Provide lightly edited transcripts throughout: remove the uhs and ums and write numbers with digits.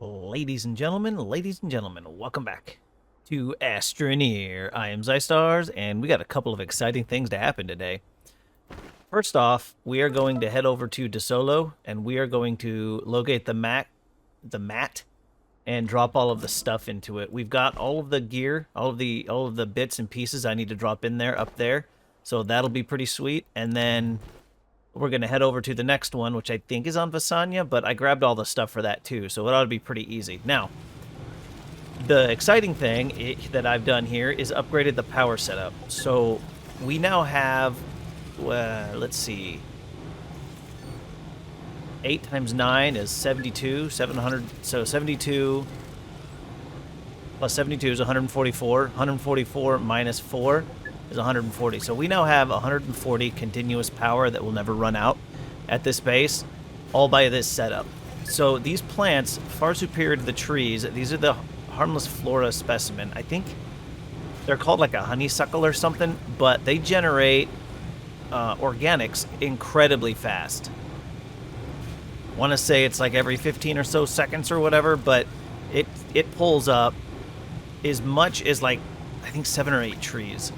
Ladies and gentlemen, welcome back to Astroneer. I am Zystars, and we got a couple of exciting things to happen today. First off, we are going to head over to DeSolo, and we are going to locate the mat, and drop all of the stuff into it. We've got all of the gear, all of the bits and pieces I need to drop in there up there, so that'll be pretty sweet. And then we're going to head over to the next one, which I think is on Vasanya, but I grabbed all the stuff for that too, so it ought to be pretty easy. Now, the exciting thing that I've done here is upgraded the power setup. So we now have, let's see, 8 times 9 is 72, 700, so 72 plus 72 is 144. 144 minus 4 is 140. So we now have 140 continuous power that will never run out at this base, all by this setup. So these plants, far superior to the trees, these are the harmless flora specimen. I think they're called like a honeysuckle or something, but they generate organics incredibly fast. I want to say it's like every 15 or so seconds or whatever, but it pulls up as much as like, I think 7 or 8 trees.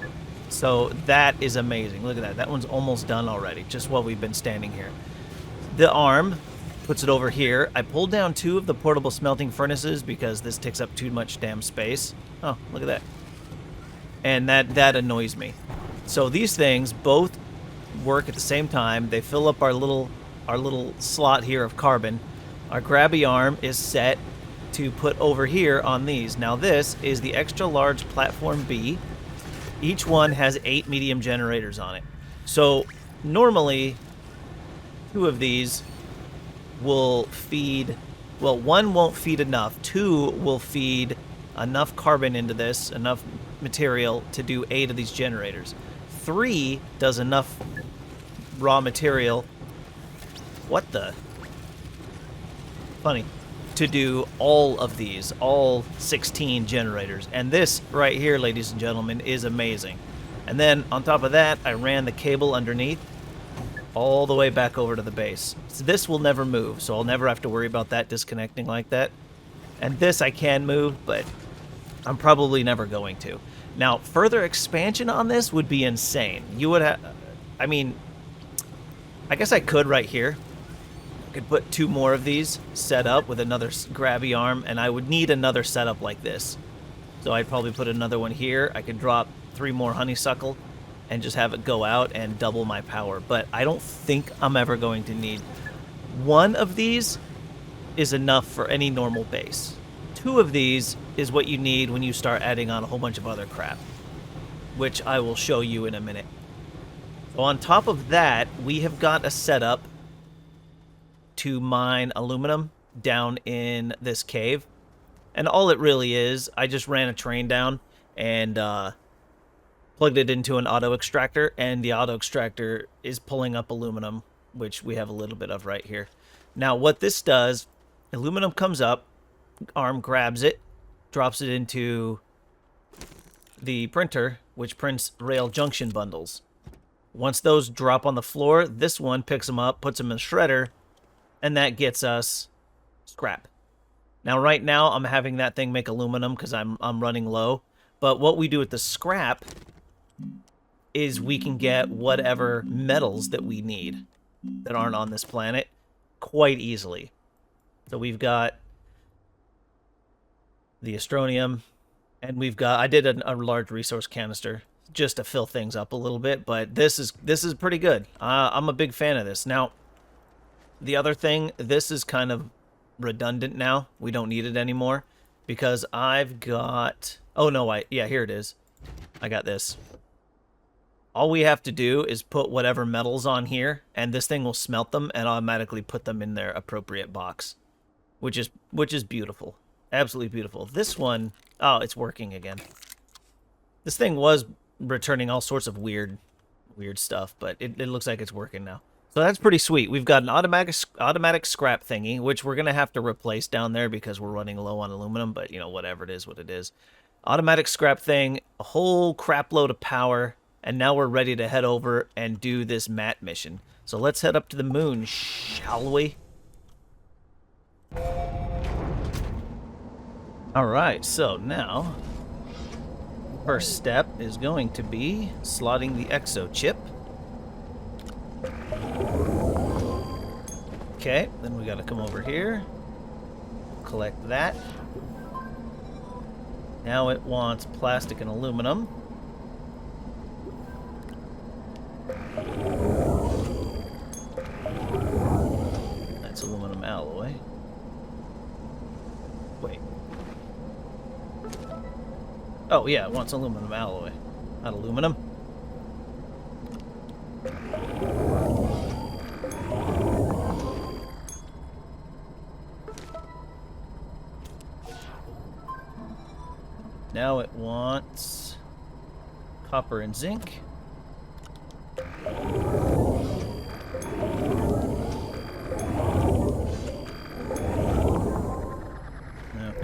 So that is amazing. Look at that. That one's almost done already, just while we've been standing here. The arm puts it over here. I pulled down 2 of the portable smelting furnaces because this takes up too much damn space. Oh, look at that. And that annoys me. So these things both work at the same time. They fill up our little slot here of carbon. Our grabby arm is set to put over here on these. Now this is the extra large platform B. Each one has 8 medium generators on it. So normally 2 of these will feed, well, 1 won't feed enough. 2 will feed enough carbon into this, enough material to do 8 of these generators. 3 does enough raw material. What the? Funny. To do all of these, all 16 generators. And this right here, ladies and gentlemen, is amazing. And then on top of that, I ran the cable underneath all the way back over to the base. So this will never move, so I'll never have to worry about that disconnecting like that. And this I can move, but I'm probably never going to. Now, further expansion on this would be insane. You would have, I mean, I guess I could right here. Could put 2 more of these set up with another grabby arm, and I would need another setup like this. So I'd probably put another one here. I could drop 3 more honeysuckle and just have it go out and double my power. But I don't think I'm ever going to need. 1 of these is enough for any normal base. 2 of these is what you need when you start adding on a whole bunch of other crap, which I will show you in a minute. So on top of that, we have got a setup to mine aluminum down in this cave. And all it really is, I just ran a train down and plugged it into an auto extractor, and the auto extractor is pulling up aluminum, which we have a little bit of right here. Now what this does, aluminum comes up, arm grabs it, drops it into the printer, which prints rail junction bundles. Once those drop on the floor, this one picks them up, puts them in the shredder, and that gets us scrap. Now, right now, I'm having that thing make aluminum because I'm running low. But what we do with the scrap is we can get whatever metals that we need that aren't on this planet quite easily. So we've got the Astronium, and we've got, I did a large resource canister just to fill things up a little bit, but this is pretty good. I'm a big fan of this. Now, the other thing, this is kind of redundant now. We don't need it anymore because I've got... Oh, no, yeah, here it is. I got this. All we have to do is put whatever metals on here, and this thing will smelt them and automatically put them in their appropriate box, which is beautiful. Absolutely beautiful. This one... Oh, it's working again. This thing was returning all sorts of weird stuff, but it looks like it's working now. So that's pretty sweet. We've got an automatic scrap thingy, which we're going to have to replace down there because we're running low on aluminum, but, you know, whatever it is, what it is. Automatic scrap thing, a whole crap load of power, and now we're ready to head over and do this mat mission. So let's head up to the moon, shall we? Alright, so now, first step is going to be slotting the exo chip. Okay, then we gotta come over here, collect that. Now it wants plastic and aluminum. That's aluminum alloy. Wait. Oh, yeah, it wants aluminum alloy, not aluminum. Now it wants copper and zinc.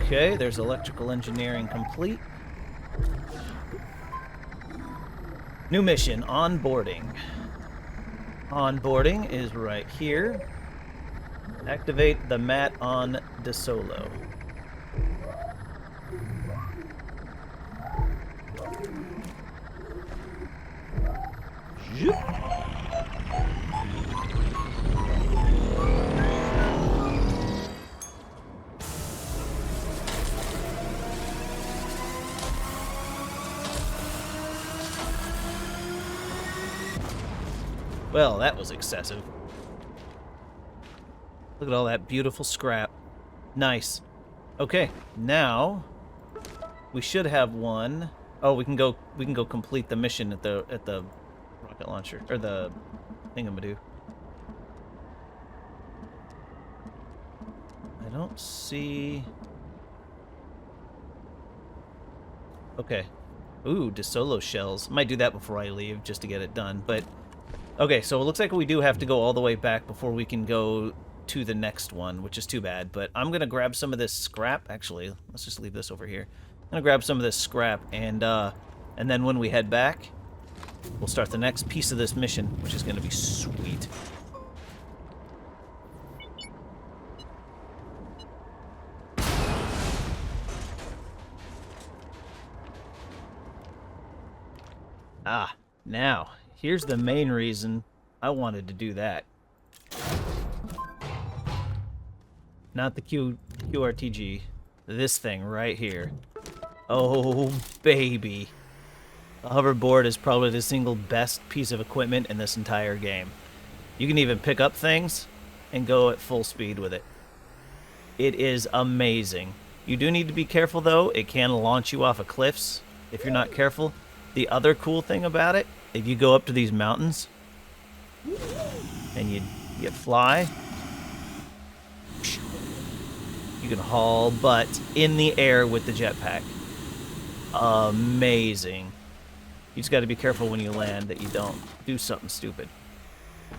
Okay, there's electrical engineering complete. New mission, onboarding. Onboarding is right here. Activate the mat on DeSolo. Zoop. Well, that was excessive. Look at all that beautiful scrap. Nice. Okay, now we should have one. Oh, we can go complete the mission at the rocket launcher or the thingamadoo. I don't see. Okay. Ooh, DeSolo shells. Might do that before I leave just to get it done, but okay, so it looks like we do have to go all the way back before we can go to the next one, which is too bad. But I'm going to grab some of this scrap. Actually, let's just leave this over here. I'm going to grab some of this scrap, and then when we head back, we'll start the next piece of this mission, which is going to be sweet. Ah, now, here's the main reason I wanted to do that. Not the QRTG. This thing right here. Oh, baby. The hoverboard is probably the single best piece of equipment in this entire game. You can even pick up things and go at full speed with it. It is amazing. You do need to be careful, though. It can launch you off of cliffs if you're not careful. The other cool thing about it, if you go up to these mountains and you fly, you can haul butt in the air with the jetpack. Amazing. You just got to be careful when you land that you don't do something stupid.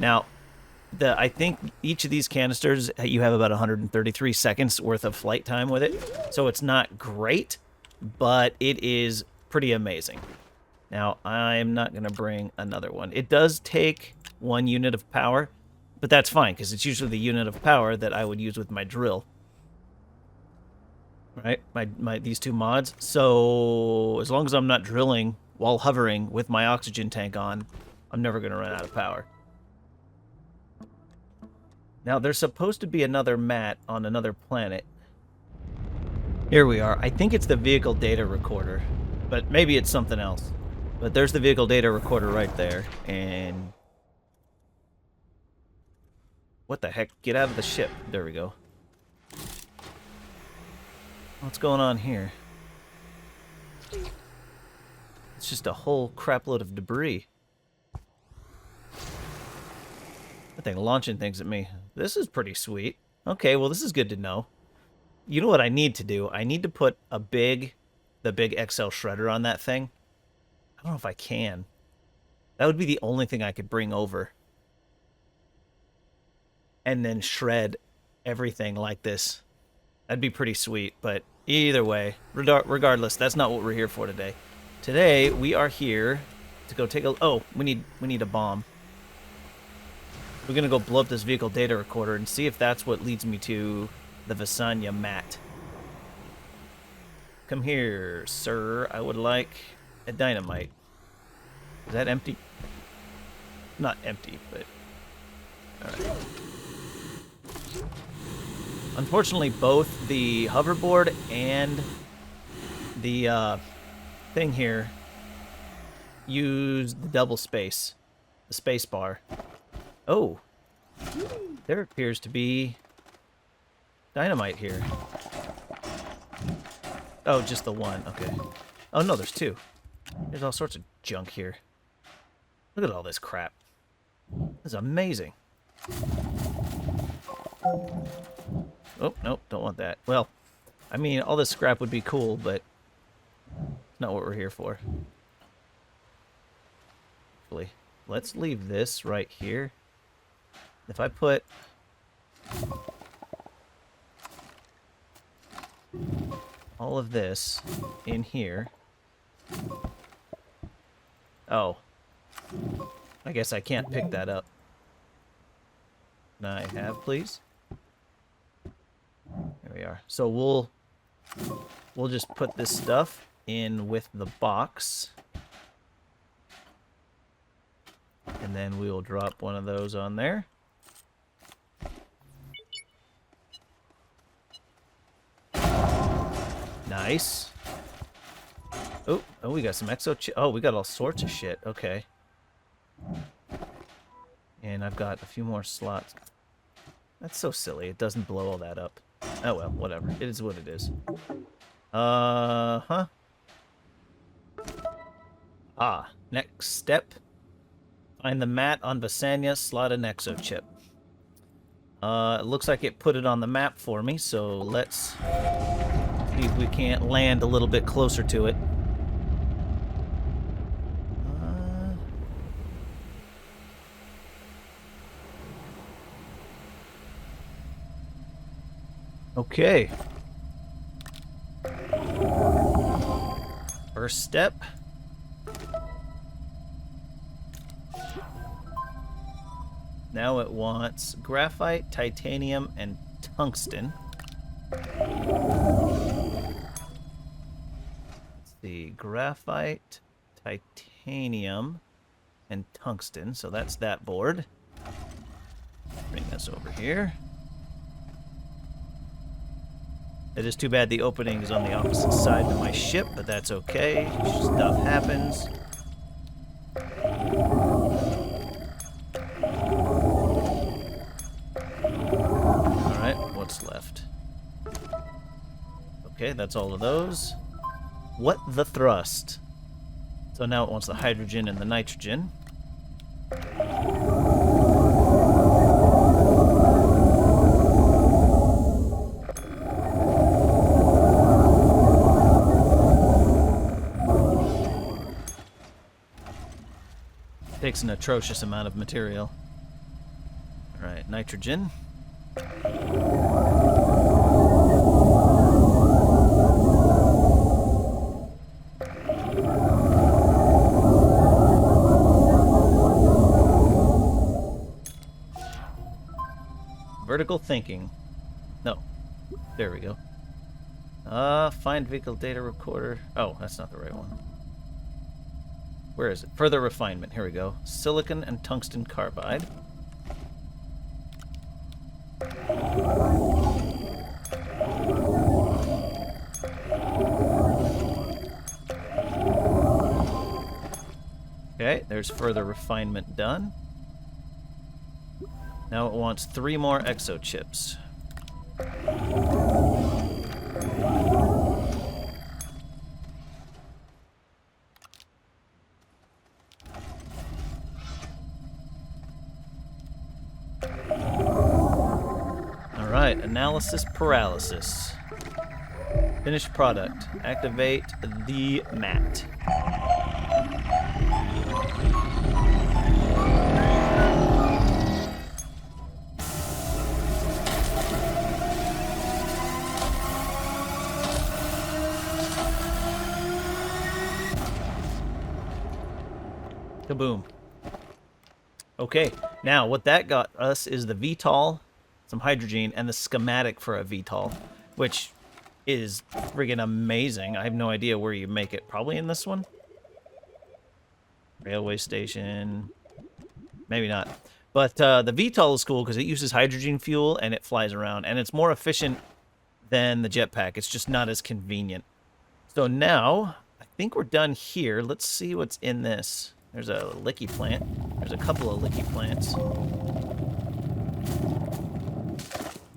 Now, I think each of these canisters, you have about 133 seconds worth of flight time with it. So it's not great, but it is pretty amazing. Now, I'm not going to bring another one. It does take 1 unit of power, but that's fine, because it's usually the unit of power that I would use with my drill. Right? These two mods. So, as long as I'm not drilling while hovering with my oxygen tank on, I'm never going to run out of power. Now, there's supposed to be another mat on another planet. Here we are. I think it's the vehicle data recorder, but maybe it's something else. But there's the vehicle data recorder right there, and what the heck? Get out of the ship. There we go. What's going on here? It's just a whole crapload of debris. That thing launching things at me. This is pretty sweet. Okay, well, this is good to know. You know what I need to do? I need to put the big XL shredder on that thing. I don't know if I can. That would be the only thing I could bring over. And then shred everything like this. That'd be pretty sweet, but either way, regardless, that's not what we're here for today. Today, we are here to go take a... Oh, we need a bomb. We're going to go blow up this vehicle data recorder and see if that's what leads me to the Visanya mat. Come here, sir. I would like a dynamite. Is that empty? Not empty, but... Alright. Unfortunately, both the hoverboard and the thing here use the double space. The space bar. Oh. There appears to be dynamite here. Oh, just the one. Okay. Oh, no, there's two. There's all sorts of junk here. Look at all this crap. This is amazing. Oh, nope, don't want that. Well, I mean, all this scrap would be cool, but not what we're here for. Actually, let's leave this right here. If I put... all of this in here... Oh. I guess I can't pick that up. Can I have, please? There we are. So we'll just put this stuff in with the box. And then we will drop one of those on there. Nice. Oh, we got some oh, we got all sorts of shit. Okay. And I've got a few more slots. That's so silly. It doesn't blow all that up. Oh well, whatever. It is what it is. Huh? Ah, next step. Find the mat on Visanya, slot an exochip. It looks like it put it on the map for me, so let's see if we can't land a little bit closer to it. Okay. First step. Now it wants graphite, titanium, and tungsten. Let's see, graphite, titanium, and tungsten. So that's that board. Bring this over here. It is too bad the opening is on the opposite side of my ship, but that's okay. Stuff happens. Alright, what's left? Okay, that's all of those. What the thrust? So now it wants the hydrogen and the nitrogen. Takes an atrocious amount of material. Alright, nitrogen. Vertical thinking. No. There we go. Find vehicle data recorder. Oh, that's not the right one. Where is it? Further refinement. Here we go. Silicon and tungsten carbide. Okay, there's further refinement done. Now it wants 3 more exochips. Alright, analysis paralysis. Finished product. Activate the mat. Kaboom. Okay, now what that got us is the VTOL, some hydrogen, and the schematic for a VTOL, which is friggin' amazing. I have no idea where you make it. Probably in this one? Railway station. Maybe not. But the VTOL is cool because it uses hydrogen fuel and it flies around. And it's more efficient than the jetpack. It's just not as convenient. So now, I think we're done here. Let's see what's in this. There's a licky plant. There's a couple of licky plants.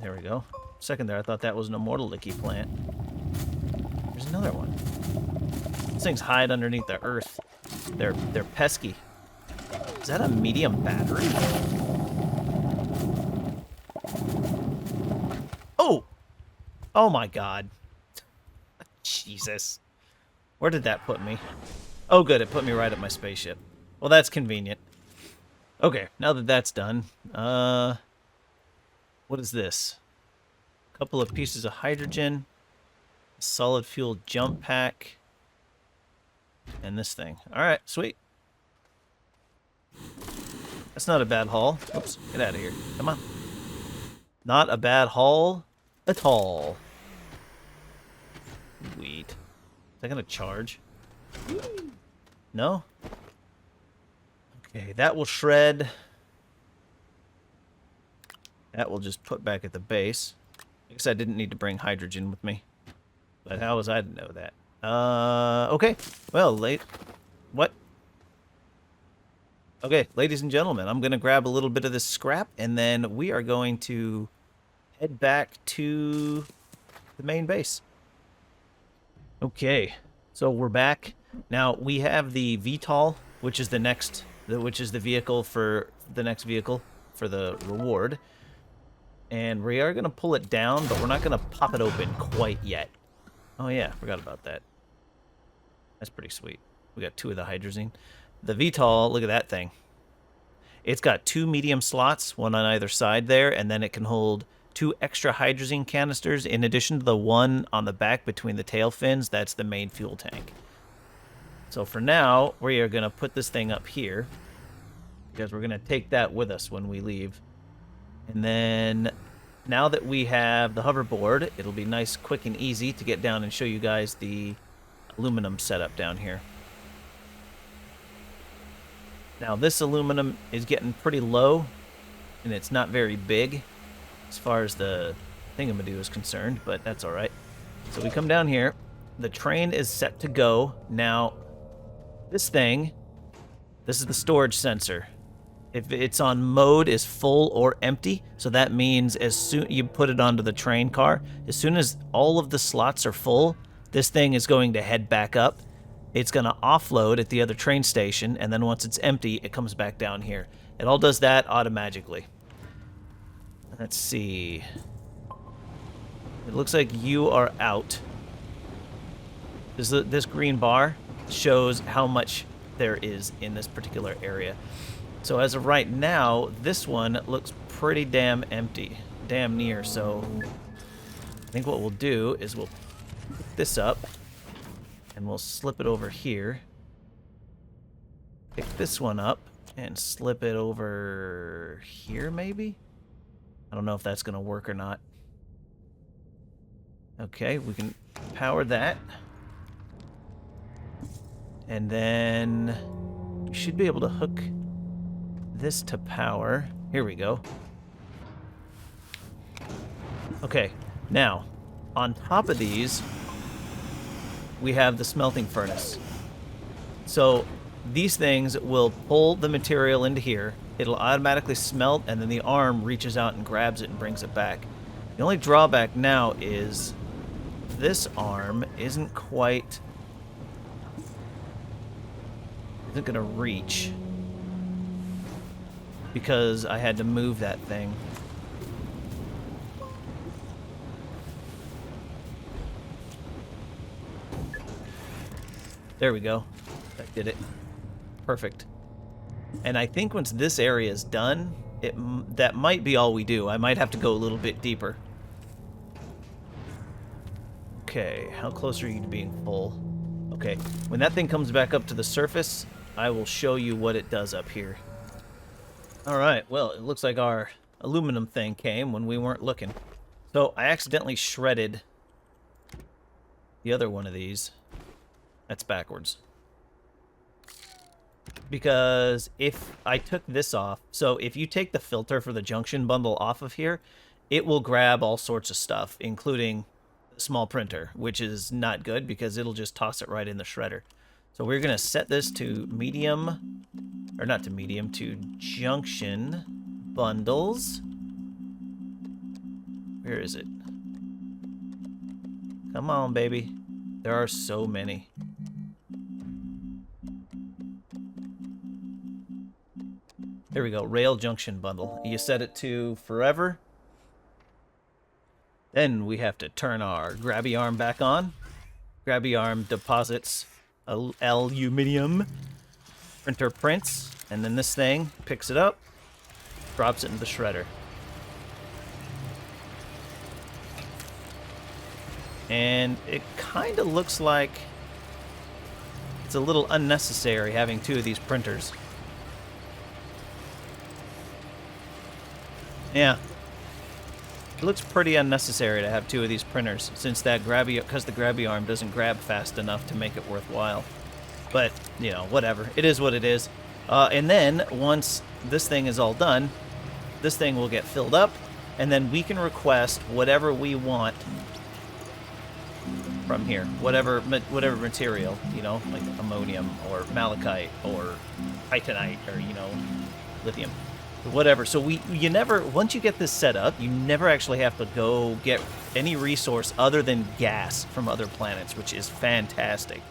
There we go. Second there, I thought that was an immortal licky plant. There's another one. These things hide underneath the earth. They're pesky. Is that a medium battery? Oh! Oh my god. Jesus. Where did that put me? Oh good, it put me right at my spaceship. Well, that's convenient. Okay, now that that's done, what is this? A couple of pieces of hydrogen, a solid fuel jump pack, and this thing. Alright, sweet. That's not a bad haul. Oops, get out of here. Come on. Not a bad haul at all. Sweet. Is that gonna charge? No? Okay, that will shred. That will just put back at the base. I guess I didn't need to bring hydrogen with me. But how was I to know that? Okay. Well, what? Okay, ladies and gentlemen, I'm going to grab a little bit of this scrap, and then we are going to head back to the main base. Okay, so we're back. Now, we have the VTOL, which is the vehicle for the next vehicle for the reward. And we are going to pull it down, but we're not going to pop it open quite yet. Oh yeah, forgot about that. That's pretty sweet. We got 2 of the hydrazine. The VTOL, look at that thing. It's got 2 medium slots, one on either side there, and then it can hold 2 extra hydrazine canisters in addition to the one on the back between the tail fins. That's the main fuel tank. So for now, we are going to put this thing up here because we're going to take that with us when we leave. And then now that we have the hoverboard, it'll be nice, quick, and easy to get down and show you guys the aluminum setup down here. Now this aluminum is getting pretty low, and it's not very big as far as the thingamadoo is concerned, but that's alright. So we come down here. The train is set to go. Now, this is the storage sensor. If it's on mode is full or empty, so that means as soon you put it onto the train car, as soon as all of the slots are full, this thing is going to head back up. It's going to offload at the other train station, and then once it's empty, it comes back down here. It all does that automatically. Let's see. It looks like you are out. This green bar shows how much there is in this particular area. So as of right now, this one looks pretty damn empty. Damn near. So I think what we'll do is we'll pick this up and we'll slip it over here. Pick this one up and slip it over here maybe? I don't know if that's going to work or not. Okay, we can power that. And then we should be able to hook this to power. Here we go. Okay, now, on top of these, we have the smelting furnace. So these things will pull the material into here. It'll automatically smelt, and then the arm reaches out and grabs it and brings it back. The only drawback now is this arm isn't going to reach because I had to move that thing. There we go. That did it. Perfect. And I think once this area is done, that might be all we do. I might have to go a little bit deeper. Okay, how close are you to being full? Okay, when that thing comes back up to the surface, I will show you what it does up here. Alright, well, it looks like our aluminum thing came when we weren't looking. So I accidentally shredded the other one of these. That's backwards. Because if I took this off, so if you take the filter for the junction bundle off of here, it will grab all sorts of stuff, including the small printer, which is not good because it'll just toss it right in the shredder. So we're going to set this to medium, or not to medium, to junction bundles. Where is it? Come on, baby. There are so many. Here we go, rail junction bundle. You set it to forever. Then we have to turn our grabby arm back on. Grabby arm deposits aluminum. Printer prints, and then this thing picks it up, drops it in the shredder. And it kind of looks like it's a little unnecessary having two of these printers. Yeah. It looks pretty unnecessary to have two of these printers, since that because the grabby arm doesn't grab fast enough to make it worthwhile. But, you know, whatever. It is what it is. And then, once this thing is all done, this thing will get filled up, and then we can request whatever we want from here. Whatever material, you know, like ammonium, or malachite, or titanite, or, you know, lithium. Whatever. So you never, once you get this set up, you never actually have to go get any resource other than gas from other planets, which is fantastic.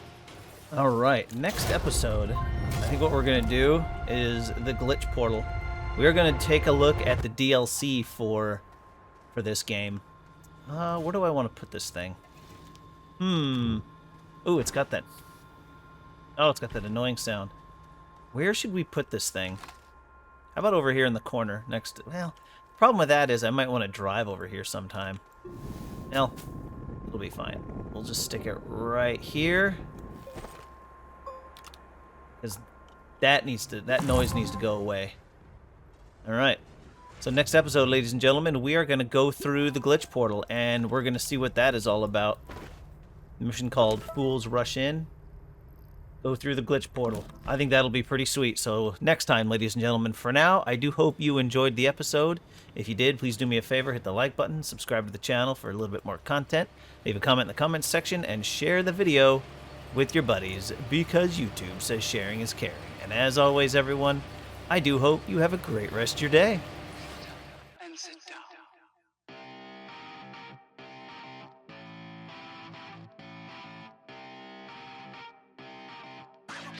All right, next episode, I think what we're going to do is the glitch portal. We are going to take a look at the DLC for this game. Where do I want to put this thing? Ooh, it's got that. Oh, it's got that annoying sound. Where should we put this thing? How about over here in the corner next to... Well, the problem with that is I might want to drive over here sometime. Well, it'll be fine. We'll just stick it right here. Because that noise needs to go away. Alright. So next episode, ladies and gentlemen, we are going to go through the glitch portal, and we're going to see what that is all about. The mission called Fools Rush In. Go through the glitch portal. I think that'll be pretty sweet. So next time, ladies and gentlemen, for now, I do hope you enjoyed the episode. If you did, please do me a favor, hit the like button, subscribe to the channel for a little bit more content, leave a comment in the comments section, and share the video with your buddies, because YouTube says sharing is caring. And as always, everyone, I do hope you have a great rest of your day.